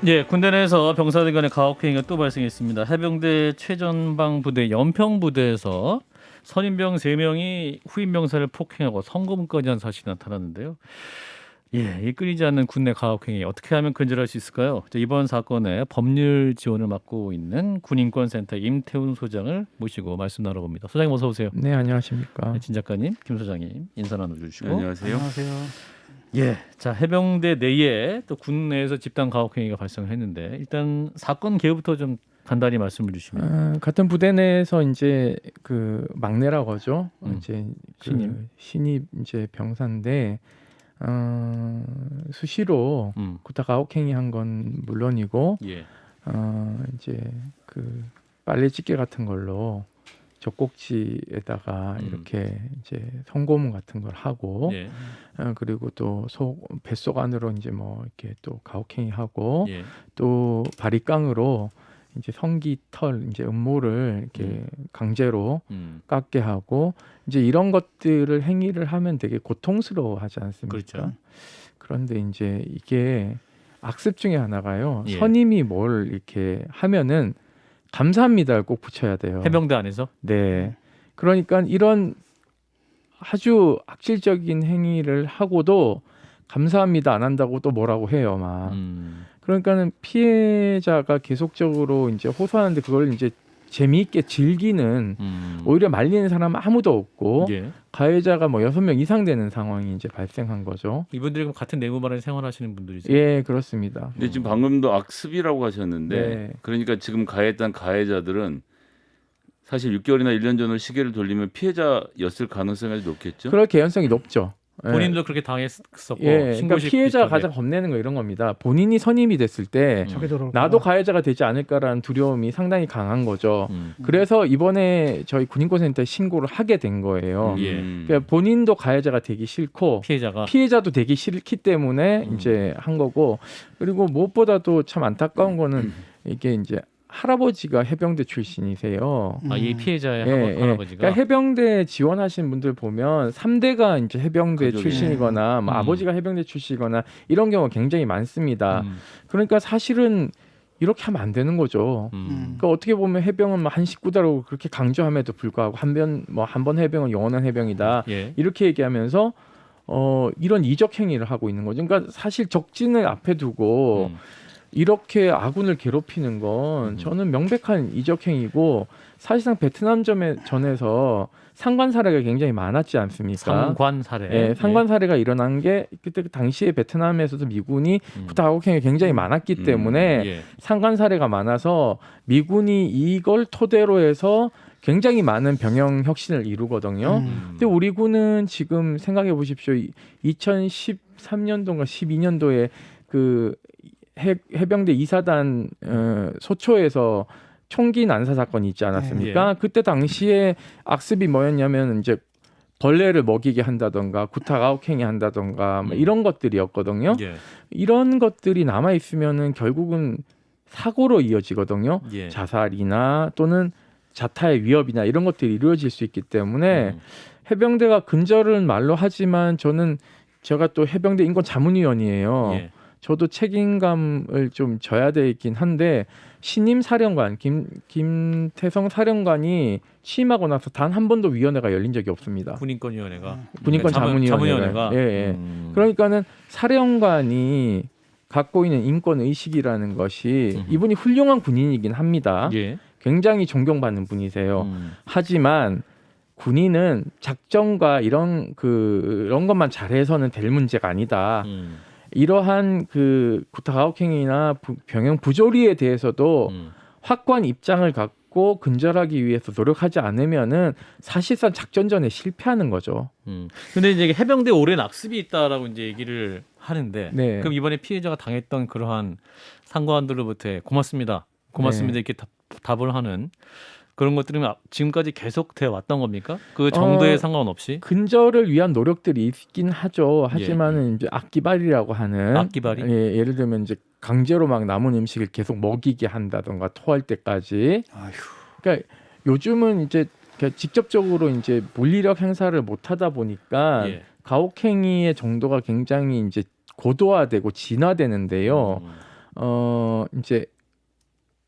예, 군대 내에서 병사들 간의 가혹행위가 또 발생했습니다. 해병대 최전방 부대 연평 부대에서 선임병 3명이 후임 병사를 폭행하고 성검까지 한 사실이 나타났는데요. 예, 이 끊이지 않는 군내 가혹행위 어떻게 하면 근절할 수 있을까요? 이번 사건에 법률 지원을 맡고 있는 군인권센터 임태훈 소장을 모시고 말씀 나눠봅니다. 소장님 어서 오세요. 네, 안녕하십니까. 네, 진 작가님, 김 소장님 인사 나눠주시고. 네, 안녕하세요. 예, 자 해병대 내에 또 군 내에서 집단 가혹행위가 발생했는데 일단 사건 개요부터 좀 간단히 말씀을 주시면. 같은 부대 내에서 이제 그 막내라고 하죠. 이제 그 신입 이제 병사인데 수시로 구타 가혹행위 한 건 물론이고 예. 이제 그 빨래 집게 같은 걸로 젖꼭지에다가 이렇게 이제 성고문 같은 걸 하고 예. 그리고 또 뱃속 안으로 이제 뭐 이렇게 또 가혹행위 하고 예. 또 바리깡으로 이제 성기털 이제 음모를 이렇게 강제로 깎게 하고 이제 이런 것들을 행위를 하면 되게 고통스러워하지 않습니까? 그렇죠. 그런데 이제 이게 악습 중에 하나가요. 예. 선임이 뭘 이렇게 하면은 감사합니다를 꼭 붙여야 돼요. 해병대 안에서. 네. 그러니까 이런 아주 악질적인 행위를 하고도 감사합니다 안 한다고 또 뭐라고 해요, 막. 그러니까는 피해자가 계속적으로 이제 호소하는데 그걸 이제 재미있게 즐기는 오히려 말리는 사람은 아무도 없고 예. 가해자가 뭐 6명 이상 되는 상황이 이제 발생한 거죠. 이분들이 그럼 같은 내무반에 생활하시는 분들이죠. 예, 그렇습니다. 근데 지금 방금도 악습이라고 하셨는데 네. 그러니까 지금 가해했던 가해자들은 사실 6개월이나 1년 전으로 시계를 돌리면 피해자였을 가능성이 아주 높겠죠. 그럴 개연성이 높죠. 예. 본인도 그렇게 당했었고. 예, 그러니까 신고식 피해자가 비슷하게. 가장 겁내는 거 이런 겁니다. 본인이 선임이 됐을 때 나도 가해자가 되지 않을까라는 두려움이 상당히 강한 거죠. 그래서 이번에 저희 군인권센터에 신고를 하게 된 거예요. 예. 그러니까 본인도 가해자가 되기 싫고 피해자가. 피해자도 되기 싫기 때문에 이제 한 거고 그리고 무엇보다도 참 안타까운 거는 이게 이제 할아버지가 해병대 출신이세요. 이 피해자의 예, 할아버지가. 그러니까 해병대 지원하신 분들 보면 3대가 이제 해병대 가족이. 출신이거나 뭐 아버지가 해병대 출신이거나 이런 경우가 굉장히 많습니다. 그러니까 사실은 이렇게 하면 안 되는 거죠. 그러니까 어떻게 보면 해병은 뭐 한 식구다라고 그렇게 강조함에도 불구하고 한 번 해병은 영원한 해병이다. 예. 이렇게 얘기하면서 이런 이적 행위를 하고 있는 거죠. 그러니까 사실 적진을 앞에 두고 이렇게 아군을 괴롭히는 건 저는 명백한 이적 행위고 사실상 베트남 전에서 상관 사례가 굉장히 많았지 않습니까? 상관 사례. 예, 상관 사례가 일어난 게 그때 그 당시에 베트남에서도 미군이 구타 가혹행위 굉장히 많았기 때문에 예. 상관 사례가 많아서 미군이 이걸 토대로 해서 굉장히 많은 병영 혁신을 이루거든요. 근데 우리 군은 지금 생각해 보십시오. 2013년도인가 12년도에 그 해병대 2사단 소초에서 총기 난사 사건이 있지 않았습니까? 예. 그때 당시에 악습이 뭐였냐면 이제 벌레를 먹이게 한다던가 구타 가혹행위 한다던가 뭐 이런 것들이었거든요. 예. 이런 것들이 남아 있으면은 결국은 사고로 이어지거든요. 예. 자살이나 또는 자타의 위협이나 이런 것들이 이루어질 수 있기 때문에 해병대가 근절은 말로 하지만 제가 또 해병대 인권 자문위원이에요. 예. 저도 책임감을 좀 져야 되긴 한데 신임 사령관 김태성 사령관이 취임하고 나서 단 한 번도 위원회가 열린 적이 없습니다. 군인권위원회가. 군인권 자문위원회가. 자문위원회가. 예. 그러니까는 사령관이 갖고 있는 인권 의식이라는 것이 이분이 훌륭한 군인이긴 합니다. 예. 굉장히 존경받는 분이세요. 하지만 군인은 작전과 이런 것만 잘해서는 될 문제가 아니다. 이러한 그 구타 가혹행위나 병영 부조리에 대해서도 확고한 입장을 갖고 근절하기 위해서 노력하지 않으면은 사실상 작전전에 실패하는 거죠. 근데 이제 해병대 오랜 악습이 있다라고 이제 얘기를 하는데 네. 그럼 이번에 피해자가 당했던 그러한 상관들로부터 고맙습니다. 네. 이렇게 답을 하는 그런 것들은 지금까지 계속 돼 왔던 겁니까? 그 정도에 상관없이? 근절을 위한 노력들이 있긴 하죠. 하지만은 이제 악기발이라고 하는 악기발이? 예, 예를 들면 이제 강제로 막 남은 음식을 계속 먹이게 한다던가 토할 때까지. 그러니까 요즘은 이제 직접적으로 이제 물리력 행사를 못 하다 보니까 가혹행위의 정도가 굉장히 이제 고도화되고 진화되는데요. 이제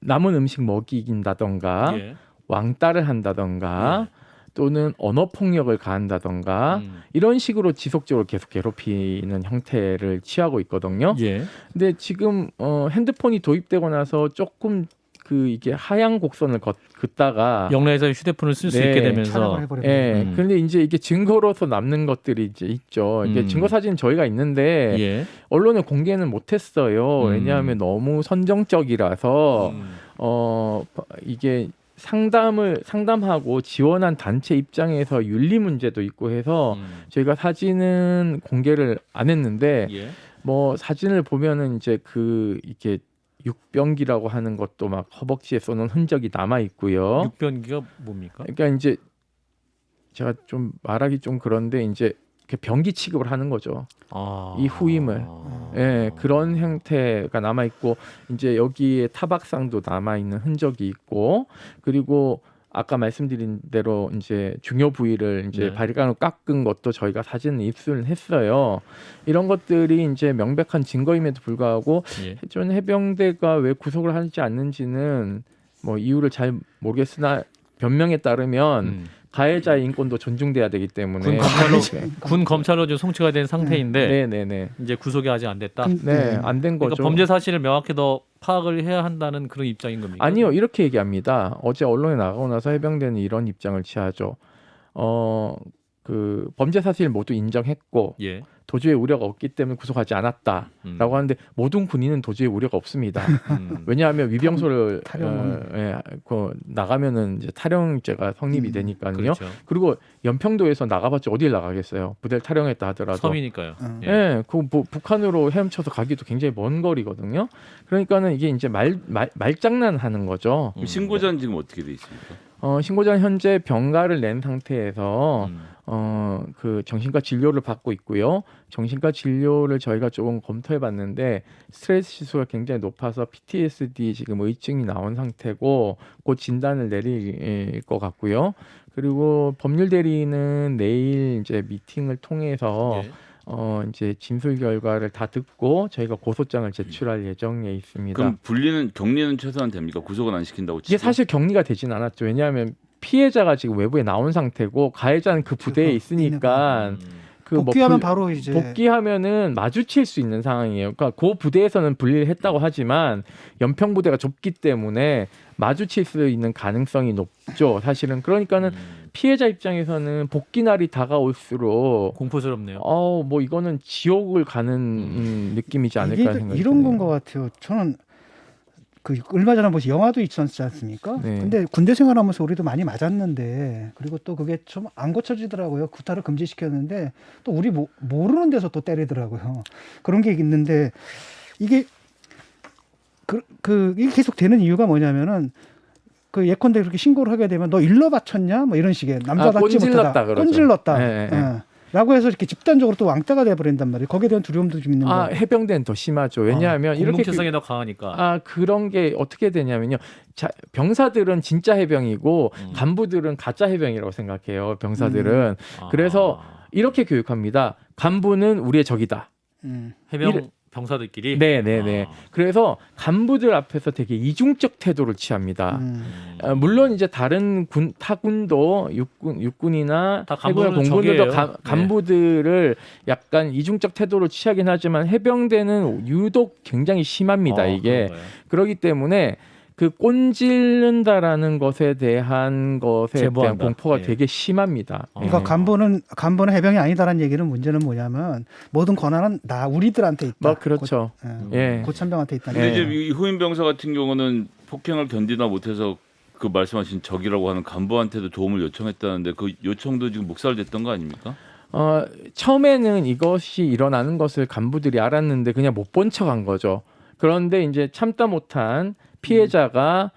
남은 음식 먹이긴다던가 예. 왕따를 한다던가 또는 언어 폭력을 가한다던가 이런 식으로 지속적으로 계속 괴롭히는 형태를 취하고 있거든요. 예. 근데 지금 핸드폰이 도입되고 나서 조금 그 이게 하향 곡선을 긋다가 영내에서 휴대폰을 쓸 수 네. 있게 되면서 촬영을 해버리고. 예. 근데 이제 이게 증거로서 남는 것들이 이제 있죠. 이게 증거 사진 저희가 있는데 예. 언론에 공개는 못했어요. 음. 왜냐하면 너무 선정적이라서 이게 상담하고 지원한 단체 입장에서 윤리 문제도 있고 해서 저희가 사진은 공개를 안 했는데 예. 뭐 사진을 보면은 이제 그 이게 육변기라고 하는 것도 막 허벅지에 쏘는 흔적이 남아 있고요. 육변기가 뭡니까? 그러니까 이제 제가 좀 말하기 좀 그런데 이제 이렇게 변기 취급을 하는 거죠. 아. 이 후임을. 예, 그런 형태가 남아 있고 이제 여기에 타박상도 남아 있는 흔적이 있고 그리고 아까 말씀드린 대로 이제 중요 부위를 이제 네. 발가락으로 깎은 것도 저희가 사진을 입수를 했어요. 이런 것들이 이제 명백한 증거임에도 불구하고 예. 해전 해병대가 왜 구속을 하지 않는지는 뭐 이유를 잘 모르겠으나 변명에 따르면 가해자의 인권도 존중돼야 되기 때문에 군 검찰로 지금 송치가 된 상태인데 네네네 이제 구속이 아직 안 됐다. 네 안 된 거죠. 그러니까 범죄 사실을 명확히 더 파악을 해야 한다는 그런 입장인 겁니까? 아니요 이렇게 얘기합니다. 어제 언론에 나가고 나서 해병대는 이런 입장을 취하죠. 그 범죄 사실 모두 인정했고 예. 도주의 우려가 없기 때문에 구속하지 않았다라고 하는데 모든 군인은 도주의 우려가 없습니다. 왜냐하면 위병소를 나가면은 이제 탈영죄가 성립이 되니까요. 그렇죠. 그리고 연평도에서 나가봤자 어딜 나가겠어요. 부대를 탈영했다 하더라도. 섬이니까요. 예, 그 북한으로 헤엄쳐서 가기도 굉장히 먼 거리거든요. 그러니까는 이게 이제 말장난하는 거죠. 그럼 신고자는 지금 어떻게 돼 있습니까? 신고자는 현재 병가를 낸 상태에서 그 정신과 진료를 받고 있고요. 정신과 진료를 저희가 조금 검토해 봤는데 스트레스 지수가 굉장히 높아서 PTSD 지금 의증이 나온 상태고 곧 진단을 내릴 것 같고요. 그리고 법률 대리인은 내일 이제 미팅을 통해서 예. 이제 진술 결과를 다 듣고 저희가 고소장을 제출할 예정에 있습니다. 그럼 격리는 최소한 됩니까? 구속은 안 시킨다고 치고? 이게 사실 격리가 되진 않았죠. 왜냐하면 피해자가 지금 외부에 나온 상태고 가해자는 그 부대에 있으니까 그 복귀하면 바로 이제 복귀하면은 마주칠 수 있는 상황이에요. 그러니까 그 부대에서는 분리를 했다고 하지만 연평 부대가 좁기 때문에 마주칠 수 있는 가능성이 높죠. 사실은 그러니까는 피해자 입장에서는 복귀 날이 다가올수록 공포스럽네요. 뭐 이거는 지옥을 가는 느낌이지 않을까 생각이 이런 드네요. 건 것 같아요. 저는 그 얼마 전에 무슨 영화도 있었지 않습니까? 네. 근데 군대 생활하면서 우리도 많이 맞았는데 그리고 또 그게 좀 안 고쳐지더라고요. 구타를 금지시켰는데 또 우리 모르는 데서 또 때리더라고요. 그런 게 있는데 이게 이게 계속 되는 이유가 뭐냐면은 그 예컨대 그렇게 신고를 하게 되면 너 일러 바쳤냐? 뭐 이런 식의 남자답지 못하다. 그러죠. 꼰질렀다. 네, 네. 라고 해서 이렇게 집단적으로 또 왕따가 돼버린단 말이에요. 거기에 대한 두려움도 좀 있는 거예요. 해병대는 더 심하죠. 왜냐하면 이렇게 공동체성이 더 강하니까. 그런 게 어떻게 되냐면요. 병사들은 진짜 해병이고 간부들은 가짜 해병이라고 생각해요. 병사들은. 그래서 이렇게 교육합니다. 간부는 우리의 적이다. 해병 병사들끼리. 네네네. 그래서 간부들 앞에서 되게 이중적 태도를 취합니다. 물론 이제 다른 타군도 육군이나 해군 공군들도 간부들을 약간 이중적 태도를 취하긴 하지만 해병대는 유독 굉장히 심합니다. 이게 그런가요? 그렇기 때문에 그 꼰질른다라는 것에 대한 제보한다. 공포가 예. 되게 심합니다. 그러니까 간부는 얘병이 아니다라는 얘기는 문제는 뭐냐면 모든 권한은 우리들한테 있다. 그렇죠. 고참병한테 있다. 근데 이제 이 후임 병사 같은 경우는 폭행을 견디다 못해서 그 말씀하신 적이라고 하는 간부한테도 도움을 요청했다는데 그 요청도 지금 묵살됐던 거 아닙니까? 처음에는 이것이 일어나는 것을 간부들이 알았는데 그냥 못 본 척한 거죠. 그런데 이제 참다 못한 피해자가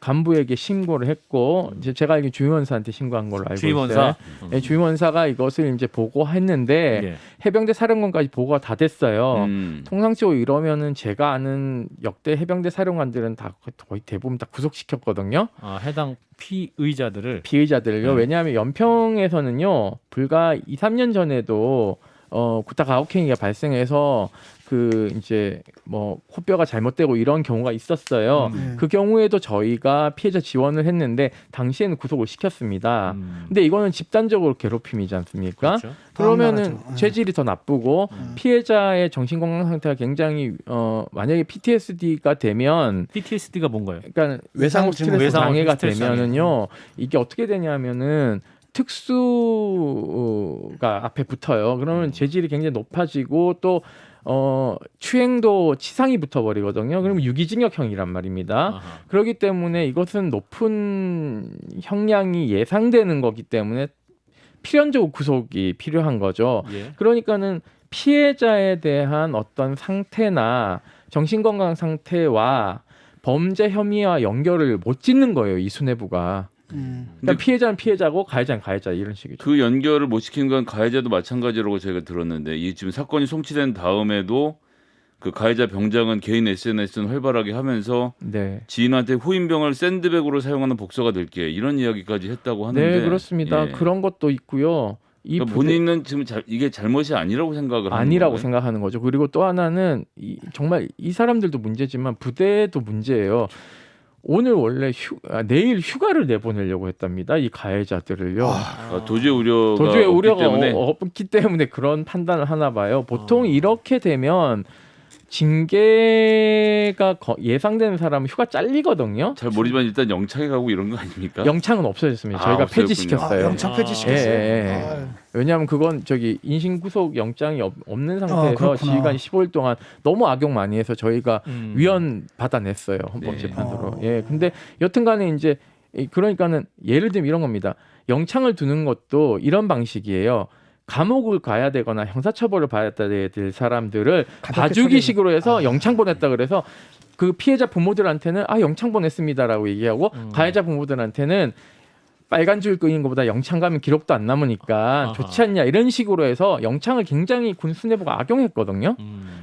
간부에게 신고를 했고 이제 제가 알기로 주임원사한테 신고한 걸로 알고 주임원사? 있어요. 네, 주임원사가 이것을 이제 보고했는데 예. 해병대 사령관까지 보고가 다 됐어요. 통상적으로 이러면은 제가 아는 역대 해병대 사령관들은 다 거의 대부분 다 구속시켰거든요. 해당 피의자들을요. 왜냐하면 연평에서는요 불과 2-3년 전에도 구타 가혹행위가 발생해서 그 이제 뭐 코뼈가 잘못되고 이런 경우가 있었어요. 그 경우에도 저희가 피해자 지원을 했는데 당시에는 구속을 시켰습니다. 근데 이거는 집단적으로 괴롭힘이지 않습니까? 그렇죠. 그러면은 말하죠. 죄질이 더 나쁘고 피해자의 정신 건강 상태가 굉장히 만약에 PTSD가 되면 PTSD가 뭔가요? 그러니까 외상후 스트레스 외상후 장애가 스트레스 되면은요 이게 어떻게 되냐면은 특수가 앞에 붙어요. 그러면 재질이 굉장히 높아지고 또 추행도 치상이 붙어버리거든요. 그러면 유기징역형이란 말입니다. 아하. 그렇기 때문에 이것은 높은 형량이 예상되는 거기 때문에 필연적 구속이 필요한 거죠. 예. 그러니까는 피해자에 대한 어떤 상태나 정신건강 상태와 범죄 혐의와 연결을 못 짓는 거예요. 이 수뇌부가. 그러니까 피해자는 피해자고 가해자는 가해자 이런 식이죠. 그 연결을 못 시킨 건 가해자도 마찬가지라고 저희가 들었는데 이 지금 사건이 송치된 다음에도 그 가해자 병장은 개인 SNS는 활발하게 하면서 네. 지인한테 후임병을 샌드백으로 사용하는 복서가 될게 이런 이야기까지 했다고 하는데 네, 그렇습니다. 예. 그런 것도 있고요. 이 그러니까 본인은 지금 이게 잘못이 아니라고 생각을 하는 아니라고 건가요? 생각하는 거죠. 그리고 또 하나는 정말 이 사람들도 문제지만 부대도 문제예요. 오늘 원래 내일 휴가를 내보내려고 했답니다. 이 가해자들을요. 도주의 우려가 도주의 없기 우려가 때문에 없기 때문에 그런 판단을 하나 봐요. 보통 이렇게 되면 징계가 예상되는 사람은 휴가 잘리거든요. 잘 모르지만 일단 영창에 가고 이런 거 아닙니까? 영창은 없어졌습니다. 저희가 없어졌군요. 폐지시켰어요. 영창 폐지시켰어요. 예. 왜냐하면 그건 저기 인신구속 영장이 없는 상태에서 그렇구나. 지휘관이 15일 동안 너무 악용 많이 해서 저희가 위헌 받아냈어요. 네. 헌법재판소로. 예. 근데 여튼간에 이제 그러니까는 예를 들면 이런 겁니다. 영창을 두는 것도 이런 방식이에요. 감옥을 가야 되거나 형사처벌을 받아야 될 사람들을 가볍게 봐주기식으로 해서 영창 보냈다 그래서 그 피해자 부모들한테는 영창 보냈습니다라고 얘기하고 가해자 부모들한테는 빨간 줄 끄는 것보다 영창 가면 기록도 안 남으니까 아하. 좋지 않냐 이런 식으로 해서 영창을 굉장히 군 수뇌부가 악용했거든요.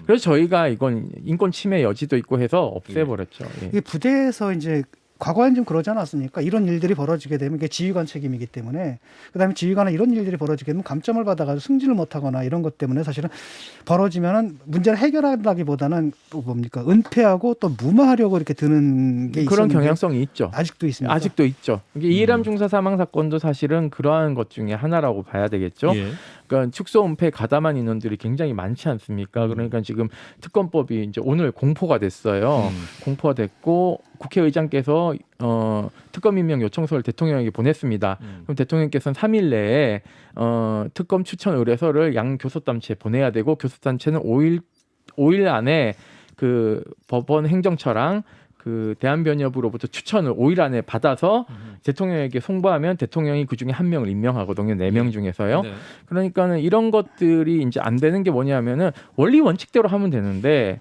그래서 저희가 이건 인권 침해 여지도 있고 해서 없애버렸죠. 예. 이게 부대에서 이제 과거엔 좀 그러지 않았습니까? 이런 일들이 벌어지게 되면 이게 지휘관 책임이기 때문에 그다음에 지휘관은 이런 일들이 벌어지게 되면 감점을 받아가지고 승진을 못하거나 이런 것 때문에 사실은 벌어지면은 문제를 해결한다기보다는 또 뭡니까 은폐하고 또 무마하려고 이렇게 드는 게 그런 있었는데 경향성이 있죠. 아직도 있습니다. 아직도 있죠. 이게 이해람 중사 사망 사건도 사실은 그러한 것 중에 하나라고 봐야 되겠죠. 예. 그러니까 축소 은폐 가담한 인원들이 굉장히 많지 않습니까? 그러니까 지금 특검법이 이제 오늘 공포가 됐어요. 공포가 됐고 국회의장께서 특검 임명 요청서를 대통령에게 보냈습니다. 그럼 대통령께서는 3일 내에 특검 추천 의뢰서를 양 교섭단체에 보내야 되고 교섭단체는 5일 안에 그 법원 행정처랑 그 대한변협으로부터 추천을 5일 안에 받아서 대통령에게 송부하면 대통령이 그 중에 한 명을 임명하거든요. 4명 중에서요. 네. 그러니까는 이런 것들이 이제 안 되는 게 뭐냐면은 원리 원칙대로 하면 되는데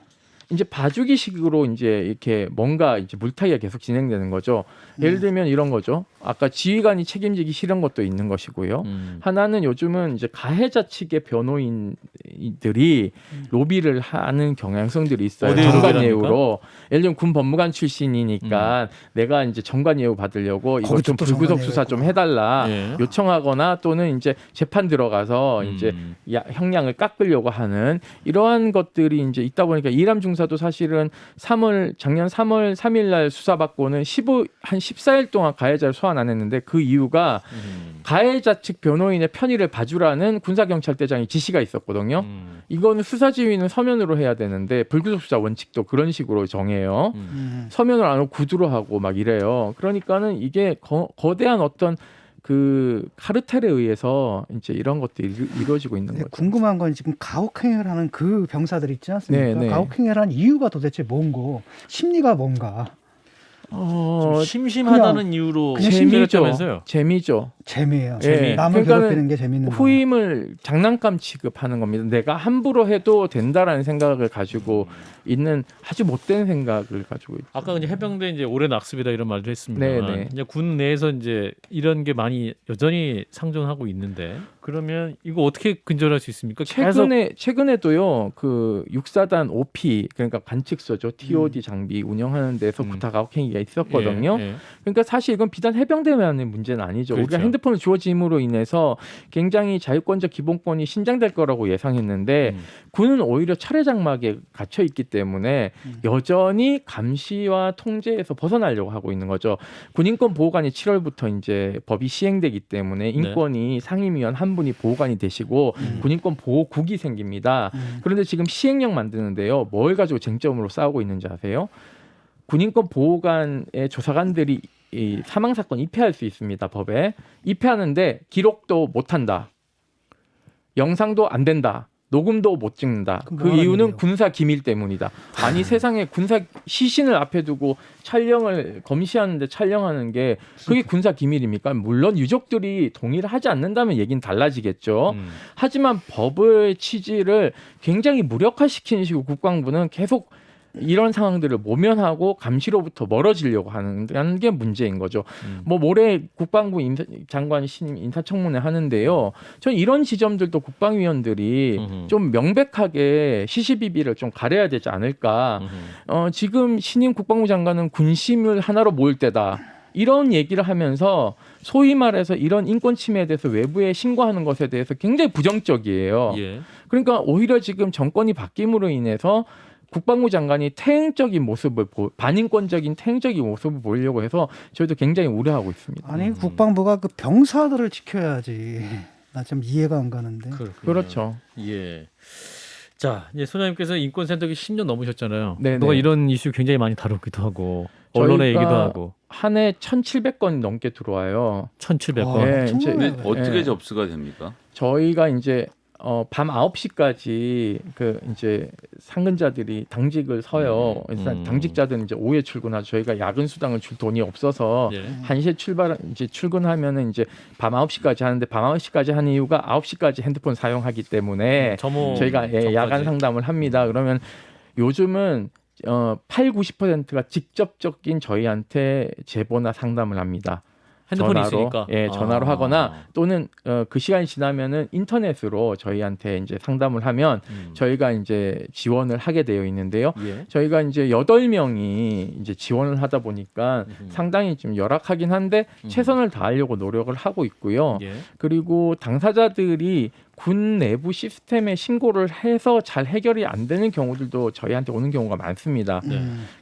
이제 봐주기식으로 이제 이렇게 뭔가 이제 물타기가 계속 진행되는 거죠. 예를 들면 이런 거죠. 아까 지휘관이 책임지기 싫은 것도 있는 것이고요. 하나는 요즘은 이제 가해자 측의 변호인들이 로비를 하는 경향성들이 있어요. 어디에 정관 로비를 예우로. 예를 들면 군 법무관 출신이니까 내가 이제 정관 예우 받으려고 이거 좀 또 불구속 정관 수사 좀 예우가 해달라 예. 요청하거나 또는 이제 재판 들어가서 이제 형량을 깎으려고 하는 이러한 것들이 이제 있다 보니까 이해람 중사도 사실은 작년 3월 3일 날 수사받고는 한 14일 동안 가해자를 소환 안 했는데 그 이유가 가해자 측 변호인의 편의를 봐주라는 군사경찰대장의 지시가 있었거든요. 이거는 수사지휘는 서면으로 해야 되는데 불구속 수사 원칙도 그런 식으로 정해요. 서면을 안 하고 구두로 하고 막 이래요. 그러니까는 이게 거대한 어떤 그 카르텔에 의해서 이제 이런 것들이 이루어지고 있는 거죠. 궁금한 건 지금 가혹행위를 하는 그 병사들 있지 않습니까? 네, 네. 가혹행위를 하는 이유가 도대체 뭔고 심리가 뭔가 좀 심심하다는 이유로 그냥 심리했다면서요? 재미죠. 재미예요. 예. 남을 그러니까는 괴롭히는 게 재밌는 거예요. 후임을 장난감 취급하는 겁니다. 내가 함부로 해도 된다라는 생각을 가지고 있는 아주 못된 생각을 가지고 있죠. 아까 이제 해병대 이제 오랜 악습이다 이런 말도 했습니다. 네. 이제 군 내에서 이제 이런 게 많이 여전히 상존하고 있는데 그러면 이거 어떻게 근절할 수 있습니까? 계속 최근에도요 그 육사단 OP 그러니까 관측소죠 TOD 장비 운영하는 데서 구타 가혹행위가 있었거든요. 예, 예. 그러니까 사실 이건 비단 해병대만의 문제는 아니죠. 그렇죠. 우리가 핸드폰을 주어짐으로 인해서 굉장히 자유권적 기본권이 신장될 거라고 예상했는데 군은 오히려 철의 장막에 갇혀 있기 때문에 여전히 감시와 통제에서 벗어나려고 하고 있는 거죠. 군인권 보호관이 7월부터 이제 법이 시행되기 때문에 인권위 상임위원 한 분이 보호관이 되시고 군인권 보호국이 생깁니다. 그런데 지금 시행령 만드는데요. 뭘 가지고 쟁점으로 싸우고 있는지 아세요? 군인권 보호관의 조사관들이 이 사망 사건 입회할 수 있습니다. 법에 입회하는데 기록도 못 한다. 영상도 안 된다. 녹음도 못 찍는다. 그럼 그 뭐 하는 이유는 일이에요? 군사 기밀 때문이다. 아니 세상에 군사 시신을 앞에 두고 촬영을 검시하는데 촬영하는 게 그게 군사 기밀입니까? 물론 유족들이 동의를 하지 않는다면 얘기는 달라지겠죠. 하지만 법의 취지를 굉장히 무력화시키는 식으로 국방부는 계속 이런 상황들을 모면하고 감시로부터 멀어지려고 하는 게 문제인 거죠. 뭐 모레 국방부 장관 신임 인사청문회 하는데요. 저는 이런 지점들도 국방위원들이 좀 명백하게 시시비비를 좀 가려야 되지 않을까. 지금 신임 국방부 장관은 군심을 하나로 모을 때다. 이런 얘기를 하면서 소위 말해서 이런 인권 침해에 대해서 외부에 신고하는 것에 대해서 굉장히 부정적이에요. 예. 그러니까 오히려 지금 정권이 바뀜으로 인해서 국방부 장관이 태행적인 모습을 반인권적인 태행적인 모습을 보이려고 해서 저희도 굉장히 우려하고 있습니다. 아니 국방부가 그 병사들을 지켜야지. 나 좀 이해가 안 가는데. 그렇죠. 예. 자, 이제 소장님께서 인권센터기 10년 넘으셨잖아요. 네네. 너가 이런 이슈 굉장히 많이 다루기도 하고 언론에 저희가 얘기도 하고 한 해 1,700건 넘게 들어와요. 1,700건. 네, 정말. 이제, 어떻게 네. 접수가 됩니까? 저희가 이제 밤 9시까지 그 이제 상근자들이 당직을 서요. 당직자들은 이제 오후에 출근하죠. 저희가 야근 수당을 줄 돈이 없어서 예. 1시에 이제 출근하면은 이제 밤 9시까지 하는데 밤 9시까지 하는 이유가 9시까지 핸드폰 사용하기 때문에 점호 저희가 전까지. 야간 상담을 합니다. 그러면 요즘은 80-90%가 직접적인 저희한테 제보나 상담을 합니다. 핸드폰이 전화로, 있으니까. 전화로 하거나 또는 그 시간이 지나면은 인터넷으로 저희한테 이제 상담을 하면 저희가 이제 지원을 하게 되어 있는데요. 예. 저희가 이제 8명이 이제 지원을 하다 보니까 상당히 좀 열악하긴 한데 최선을 다하려고 노력을 하고 있고요. 예. 그리고 당사자들이 군 내부 시스템에 신고를 해서 잘 해결이 안 되는 경우들도 저희한테 오는 경우가 많습니다.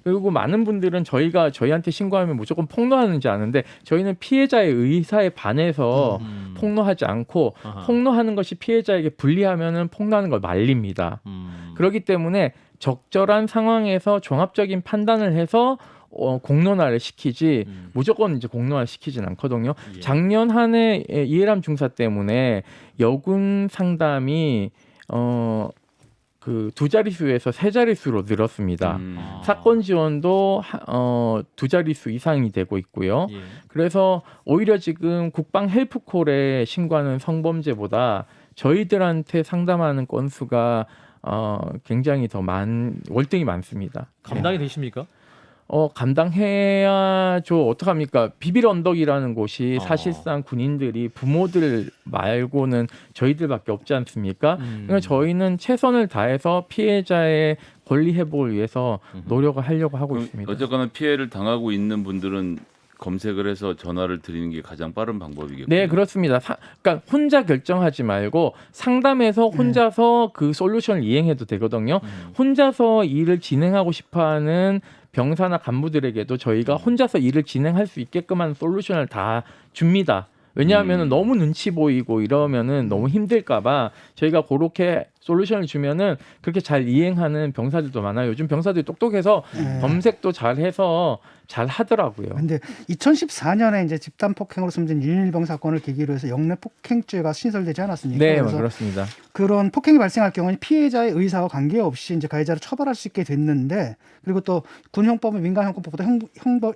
그리고 많은 분들은 저희가 저희한테 신고하면 무조건 폭로하는지 아는데 저희는 피해자의 의사에 반해서 폭로하지 않고 아하. 폭로하는 것이 피해자에게 불리하면은 폭로하는 걸 말립니다. 그렇기 때문에 적절한 상황에서 종합적인 판단을 해서 공론화를 시키지 무조건 이제 공론화 시키진 않거든요. 예. 작년 한 해 이해람 중사 때문에 여군 상담이 그 2자릿수에서 3자릿수로 늘었습니다. 아. 사건 지원도 2자릿수 이상이 되고 있고요. 예. 그래서 오히려 지금 국방 헬프콜에 신고하는 성범죄보다 저희들한테 상담하는 건수가 굉장히 더 월등히 많습니다. 감당이 되십니까? 감당해야죠. 어떡합니까? 비빌 언덕이라는 곳이 어. 사실상 군인들이 부모들 말고는 저희들밖에 없지 않습니까? 그러니까 저희는 최선을 다해서 피해자의 권리 회복을 위해서 노력을 하려고 하고 있습니다. 어쨌거나 피해를 당하고 있는 분들은 검색을 해서 전화를 드리는 게 가장 빠른 방법이겠군요. 네, 그렇습니다. 그러니까 혼자 결정하지 말고 상담해서 혼자서 그 솔루션을 이행해도 되거든요. 혼자서 일을 진행하고 싶어하는 병사나 간부들에게도 저희가 혼자서 일을 진행할 수 있게끔 하는 솔루션을 다 줍니다. 왜냐하면 너무 눈치 보이고 이러면은 너무 힘들까봐 저희가 그렇게 솔루션을 주면은 그렇게 잘 이행하는 병사들도 많아요. 요즘 병사들이 똑똑해서 검색도 잘해서 잘 하더라고요. 근데 2014년에 이제 집단 폭행으로 숨진 윤일병 사건을 계기로 해서 영내 폭행죄가 신설되지 않았습니까? 네, 그래서 그렇습니다. 그런 폭행이 발생할 경우는 피해자의 의사와 관계없이 이제 가해자를 처벌할 수 있게 됐는데 그리고 또 군형법은 민간형법보다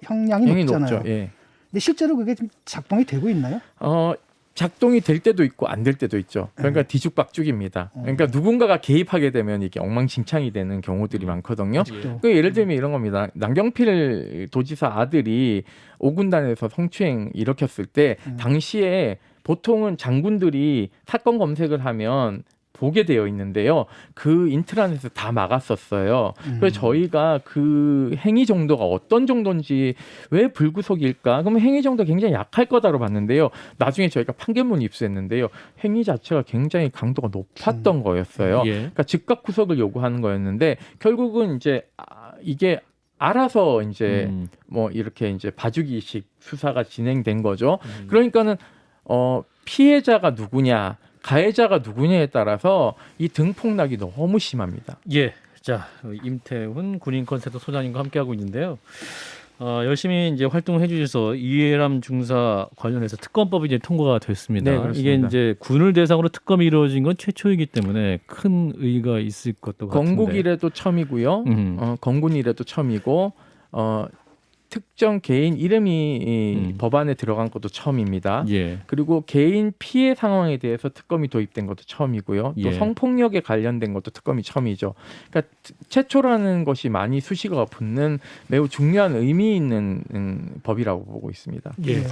형량이 형이 높잖아요. 높죠. 예. 근데 실제로 그게 좀 작동이 되고 있나요? 작동이 될 때도 있고 안 될 때도 있죠. 그러니까 뒤죽박죽입니다. 그러니까 누군가가 개입하게 되면 이게 엉망진창이 되는 경우들이 많거든요. 또. 그 예를 들면 이런 겁니다. 남경필 도지사 아들이 5군단에서 성추행 일으켰을 때 당시에 보통은 장군들이 사건 검색을 하면 보게 되어 있는데요. 그 인트라넷에서 다 막았었어요. 그래서 저희가 그 행위 정도가 어떤 정도인지 왜 불구속일까? 그러면 행위 정도 굉장히 약할 거다로 봤는데요. 나중에 저희가 판결문을 입수했는데요. 행위 자체가 굉장히 강도가 높았던 거였어요. 예. 그러니까 즉각 구속을 요구하는 거였는데 결국은 이제 이게 알아서 이제 뭐 이렇게 이제 봐주기식 수사가 진행된 거죠. 그러니까는 피해자가 누구냐, 가해자가 누구냐에 따라서 이 등폭락이 너무 심합니다. 예. 자, 임태훈 군인권센터 소장님과 함께하고 있는데요. 열심히 이제 활동해 주셔서 이해람 중사 관련해서 특검법이 이제 통과가 됐습니다. 네, 그렇습니다. 이게 이제 군을 대상으로 특검이 이루어진 건 최초이기 때문에 큰 의의가 있을 것도 같은데. 건국 이래도 처음이고요. 건군 이래도 처음이고 특정 개인 이름이 이 법안에 들어간 것도 처음입니다. 예. 그리고 개인 피해 상황에 대해서 특검이 도입된 것도 처음이고요. 또 예. 성폭력에 관련된 것도 특검이 처음이죠. 그러니까 최초라는 것이 많이 수식어가 붙는 매우 중요한 의미 있는 법이라고 보고 있습니다. 예. 예.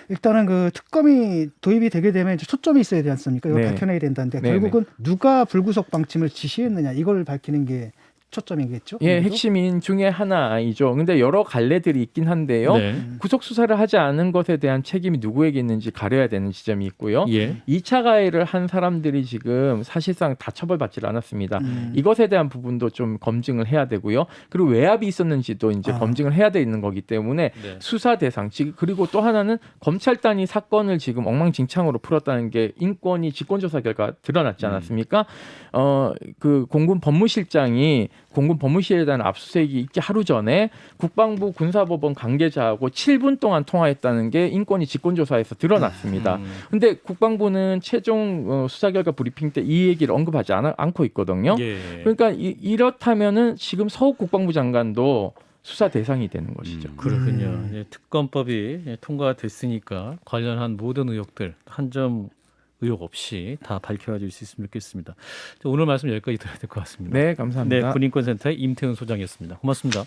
일단은 그 특검이 도입이 되게 되면 이제 초점이 있어야 되지 않습니까? 이걸 네. 밝혀내야 된다는데 네, 결국은 누가 불구속 방침을 지시했느냐 이걸 밝히는 게 초점이겠죠. 예, 아무래도? 핵심인 중에 하나이죠. 근데 여러 갈래들이 있긴 한데요. 네. 구속 수사를 하지 않은 것에 대한 책임이 누구에게 있는지 가려야 되는 지점이 있고요. 예. 2차 가해를 한 사람들이 지금 사실상 다 처벌받지 않았습니다. 이것에 대한 부분도 좀 검증을 해야 되고요. 그리고 외압이 있었는지도 이제 검증을 해야 돼 있는 거기 때문에 네. 수사 대상 그리고 또 하나는 검찰단이 사건을 지금 엉망진창으로 풀었다는 게 인권위 직권조사 결과 드러났지 않았습니까? 그 공군 법무실장이 공군 법무실에 대한 압수수색이 있기 하루 전에 국방부 군사법원 관계자하고 7분 동안 통화했다는 게 인권위 직권조사에서 드러났습니다. 근데 국방부는 최종 수사 결과 브리핑 때 이 얘기를 언급하지 않고 있거든요. 예. 그러니까 이렇다면은 지금 서욱 국방부 장관도 수사 대상이 되는 것이죠. 그렇군요. 예, 특검법이 통과가 됐으니까 관련한 모든 의혹들 한 점 의혹 없이 다 밝혀질 수 있으면 좋겠습니다. 자, 오늘 말씀 여기까지 들어야 될 것 같습니다. 네, 감사합니다. 네, 군인권센터의 임태훈 소장이었습니다. 고맙습니다.